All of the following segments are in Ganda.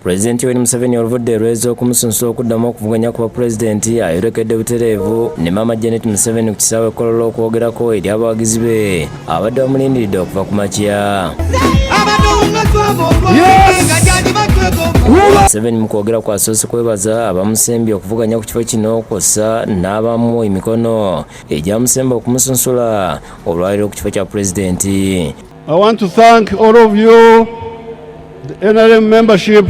Pulezidenti Yoweri Museveni oluvudde lwezo okumusunsa okuddamu okuvuganya ku Pulezidenti ayolekedde butereevu ne Maama Janet Museveni ku kisaawe Kololo okwogerako eri abawagizi be abadde bamulindiridde okuva ku makya. Museveni mu kwogera kwasoose kwebaza abamusembye okuvuganya ku kifo kino kw'ossa n'abamu emikono egyamusemba okumusunsula olwaliro ku kifo kya Pulezidenti. I want to thank all of you, the NRM membership,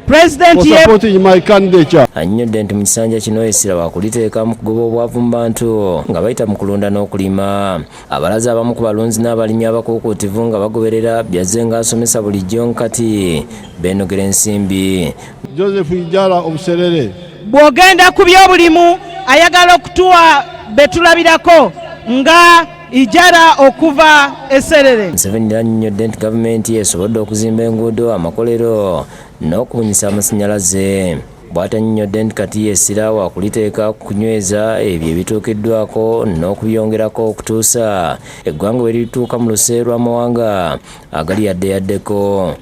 for supporting my candidature. Annyodde nti mu kisanja kino essira waakuliteeka mu kugoba obwavu mu bantu nga bayita mu kulunda n'okulima. Abalaze abamu ku balunzi n'abalimi abakuukuutivu nga bagoberera byazze ng'asomesa bulijjo nkati beenogera ensimbi. Joseph Ijala obuserere. Bw'ogenda ku by'obulimu ayagala okutuwa betulabirako nga Ijala okuva Esserere. Museveni annyonnyodde nti gavumenti esobodde okuzimba enguudo, amakolero n'okubunyisa amasannyalaze. Bw'ati annyonnyodde nti kati essira waakuliteeka kunyweza ebyo ebituukiddwako n'okubyongerako okutuusa eggwanga bwe lituuka mu luseero lw'amawanga agali yaddeyaddeko.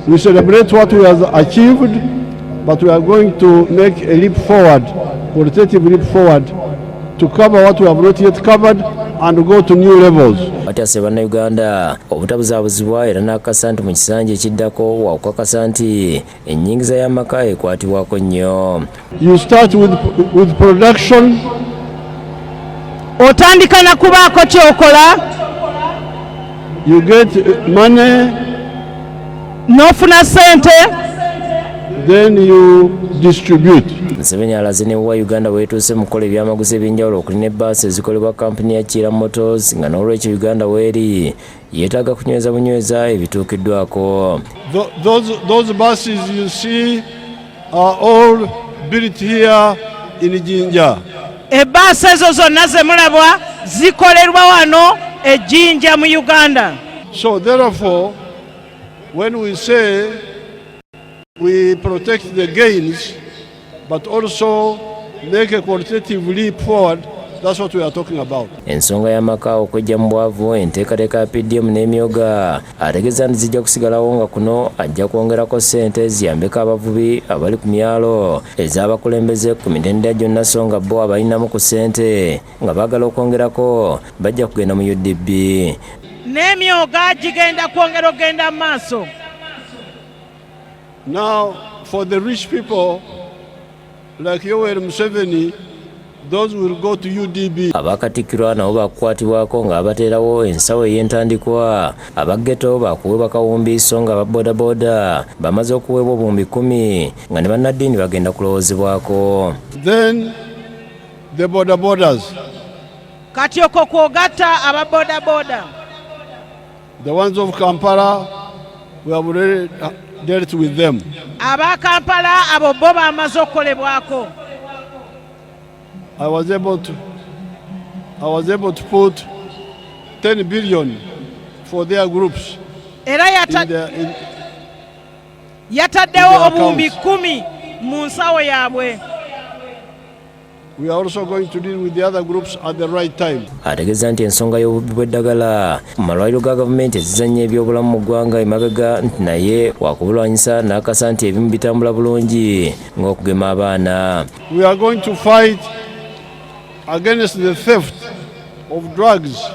We celebrate what we have achieved, but we are going to make a leap forward, qualitative leap forward, to cover what we have not yet covered and go to new levels. Batase bannayuganda obutabuzaabuzibwa era n'akakasa nti mu kisanja ekiddako waakukakasa nti ennyingiza y'amaka ekwatibwako nnyo. You start with production. Otandika na kubaako kyokola. You get money. N'ofuna sente. Then you distribute. Museveni alaze ne wa Uganda weetuuse mu kukola ebyamaguzi ebyenjawulo okuli ne bbaasi ezikolebwa kampuni ya Kira Motors nga n'olwekyo Uganda weeri yeetaaga kunyweza bunyweza ebituukiddwako. Those buses you see are all built here in Jinja. Ebbaasi ezo zonna ze mulabwa zikolerwa wano e Jinja mu Uganda. So therefore, when we say we protect the gains, but also make a qualitative leap forward, that's what we are talking about. Ensonga y'amaka okwejja mu bwavu enteekateeka ya PDM n'emyoga ategeeza nti zijja kusigalawo nga kuno ajja kwongerako ssente ziyambeko abavubi abali ku myalo ez'abakulembeze ku mitendera gyonna so nga bo abalinamu ku ssente nga baagala okwongerako bajja kugenda mu UDB. N'emyoga gigenda kwongera okugenda mu maaso. Now, for the rich people like Yoweri Museveni, those will go to UDB. Abakatikkirwa nabo bakukwatibwako nga bateerawo ensawo ey'entandikwa. Abaggeto bakuweebwa kawumbi so nga ababoodaboda bamaze okuweebwa obuwumbi 10 nga ne bannaddiini bagenda kulowoozebwako. Then the bodabodas. Kati okwo kwogatta ababoodaboda. The ones of Kampala, we have already dealt with them. Aba Kampala abo bo bamaze okukolebwako. I was able to put 10 billion for their groups. Era yataddewo obuwumbi 10 mu nsawo yaabwe. We are also going to deal with the other groups at the right time. Ategeeza nti ensonga y'obubbi bw'eddagala mu malwaliro ga gavumenti ezizannya ebyobulamu mu ggwanga emabega nti naye wakubulwanyisa n'akasa nti ebimu bitambula bulungi ng'okugema abaana. We are going to fight against the theft of drugs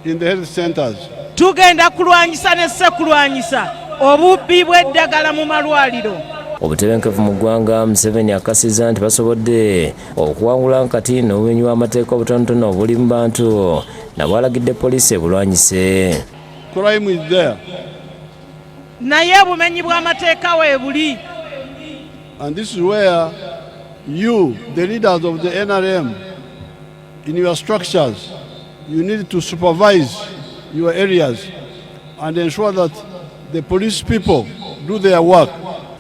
in the health centers. Tugenda kulwanyisa ne ssekulwanyisa obubbi bw'eddagala mu malwaliro. Obutebenkevu mu ggwanga Museveni akasizza nti basobodde okuwangula nkati n'obumenyi bw'amateeka obutonotono obuli mu bantu nabwalagidde poliisi ebulwanyise. Crime is there. Naye obumenyi bw'amateeka weebuli. And this is where you, the leaders of the NRM, in your structures, you need to supervise your areas and ensure that the police people do their work.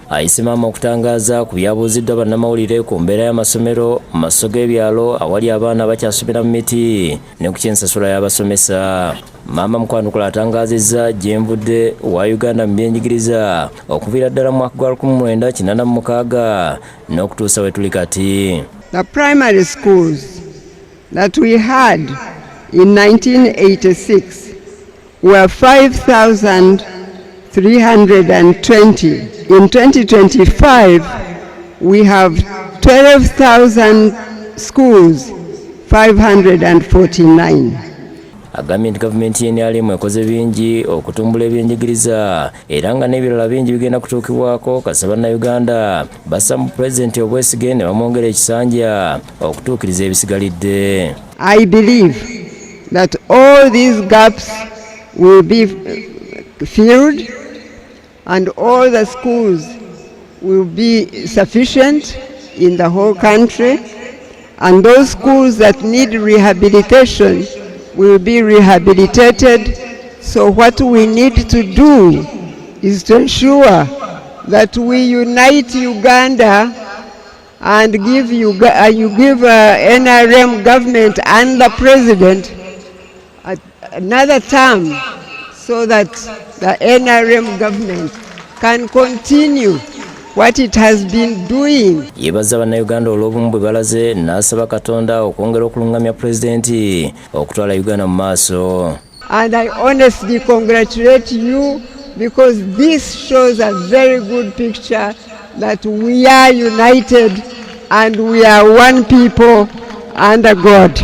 Ayise maama okutangaaza ku byabuuziddwa bannamawulire ku mbeera y'amasomero mu maaso g'ebyalo awali abaana abakyasomera mu miti ne ku ky'ensasula y'abasomesa. Maama Mukwanukula atangaazizza gye nvudde wa Uganda mu byenjigiriza okuviira ddala mu mwaka gwa 1986 n'okutuusa we tuli kati. The primary schools that we had in 1986 were 5,320. in 2025 we have 12,000 schools, 549. Agambye nti gavumenti y'NRM ekoze bingi okutumbula ebyenjigiriza era nga n'ebirala bingi bigenda kutuukibwako kasita bannayuganda bassa mu Pulezidenti obwesige ne bamwongera ekisanja okutuukiriza ebisigalidde. I believe that all these gaps will be filled and all the schools will be sufficient in the whole country, and those schools that need rehabilitation will be rehabilitated. So what we need to do is to ensure that we unite Uganda and give NRM government and the President another term so that the NRM government can continue what it has been doing. Yebaza bannayuganda olw'obumu bwe balaze n'asaba Katonda okwongera okulungamya Pulezidenti okutwala Uganda mu maaso. And I honestly congratulate you because this shows a very good picture that we are united and we are one people under God.